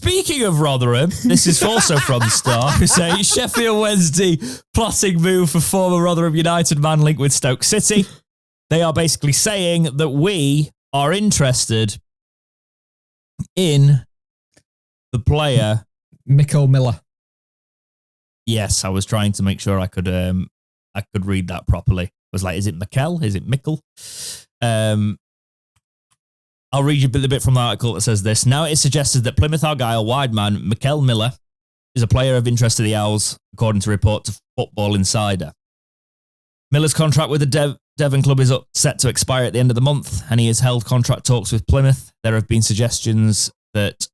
Speaking of Rotherham, this is also from the Star, who say Sheffield Wednesday plotting move for former Rotherham United man linked with Stoke City. They are basically saying that we are interested in the player MICKEL Miller. Yes, I was trying to make sure I could read that properly. I was like, is it MICKEL? Is it Mickel? I'll read you a bit from the article that says this. Now it is suggested that Plymouth Argyle wide man MICKEL Miller is a player of interest to the Owls, according to reports of Football Insider. Miller's contract with the Devon club is set to expire at the end of the month, and he has held contract talks with Plymouth. There have been suggestions that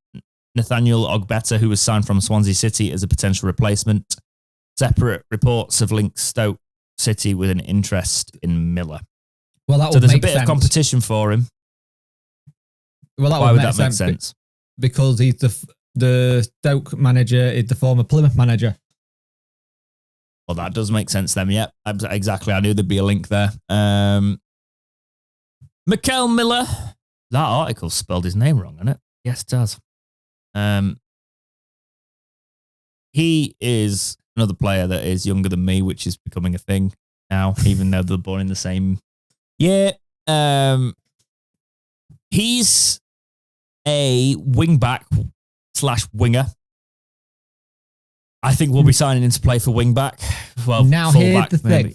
Nathaniel Ogbeta, who was signed from Swansea City as a potential replacement. Separate reports have linked Stoke City with an interest in Miller. Well, that so there's a bit of competition for him. Well, why would that make sense? Because he's the Stoke manager, is the former Plymouth manager. Well, that does make sense then. Yeah, exactly. I knew there'd be a link there. MICKEL Miller. That article spelled his name wrong, isn't it? Yes, it does. He is another player that is younger than me, which is becoming a thing now, even though they're born in the same year. He's a wing-back / winger. I think we'll be signing him to play for wing-back. Well, now here's the thing. Maybe.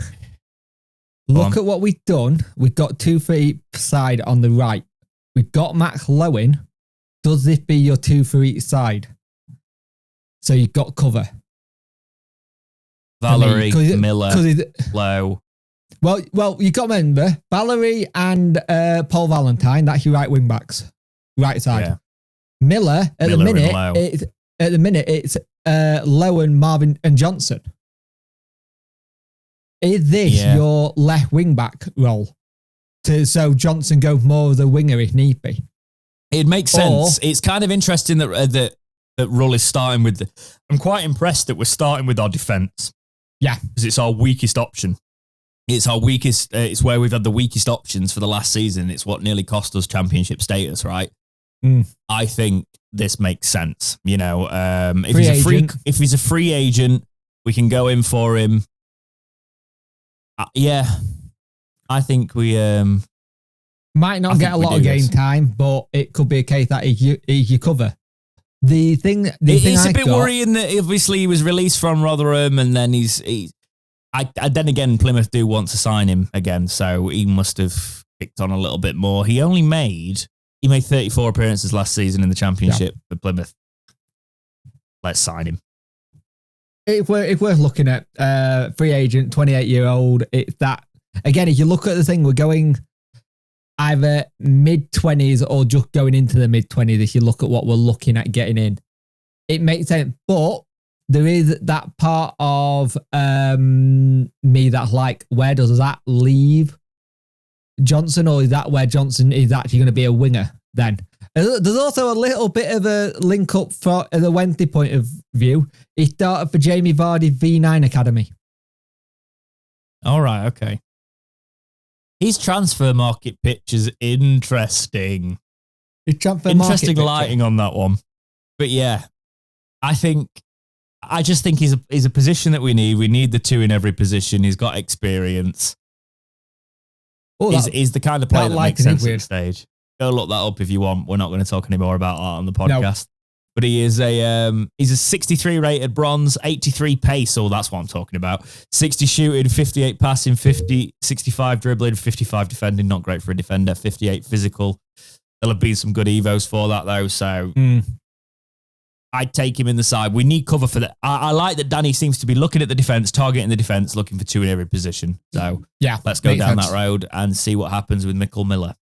Look at what we've done. We've got 2 for each side on the right. We've got Max Lowen. Does this be your 2 for each side? So you've got cover. Valerie, Miller, Lowe. Well, you got to remember Valerie and Paul Valentine. That's your right wing backs, right side. Yeah. Miller at the minute it's Lowen, Marvin, and Johnson. Is this your left wing back role? So Johnson goes more of the winger if need be. It makes sense. It's kind of interesting that Rull is starting with. I'm quite impressed that we're starting with our defence. Yeah, because it's our weakest option. It's our weakest. It's where we've had the weakest options for the last season. It's what nearly cost us championship status, right? I think this makes sense. You know, if he's a free agent, we can go in for him. I think we might not get a lot of game time, but it could be a case that he's your cover. It's a bit worrying that obviously he was released from Rotherham, and then then again Plymouth do want to sign him again, so he must have kicked on a little bit more. He made 34 appearances last season in the Championship for Plymouth. Let's sign him. If we're looking at free agent, 28-year-old, it's that again. If you look at the thing, we're going either mid-20s or just going into the mid-20s if you look at what we're looking at getting in. It makes sense, but there is that part of me that's like, where does that leave Johnson, or is that where Johnson is actually going to be a winger then? There's also a little bit of a link up for the Wednesday point of view. He started for Jamie Vardy V9 Academy. All right, okay. His transfer market pitch is interesting. Interesting lighting on that one. But yeah, I just think he's a position that we need. We need the 2 in every position. He's got experience. He's the kind of player that makes sense at this stage. Go look that up if you want. We're not going to talk anymore about that on the podcast. No. But he's a 63 rated bronze, 83 pace. Oh, that's what I'm talking about. 60 shooting, 58 passing, 65 dribbling, 55 defending. Not great for a defender. 58 physical. There'll have been some good evos for that though. So I'd take him in the side. We need cover for that. I like that Danny seems to be looking at the defence, targeting the defence, looking for 2 in every position. So yeah, let's go down that road and see what happens with MICKEL Miller.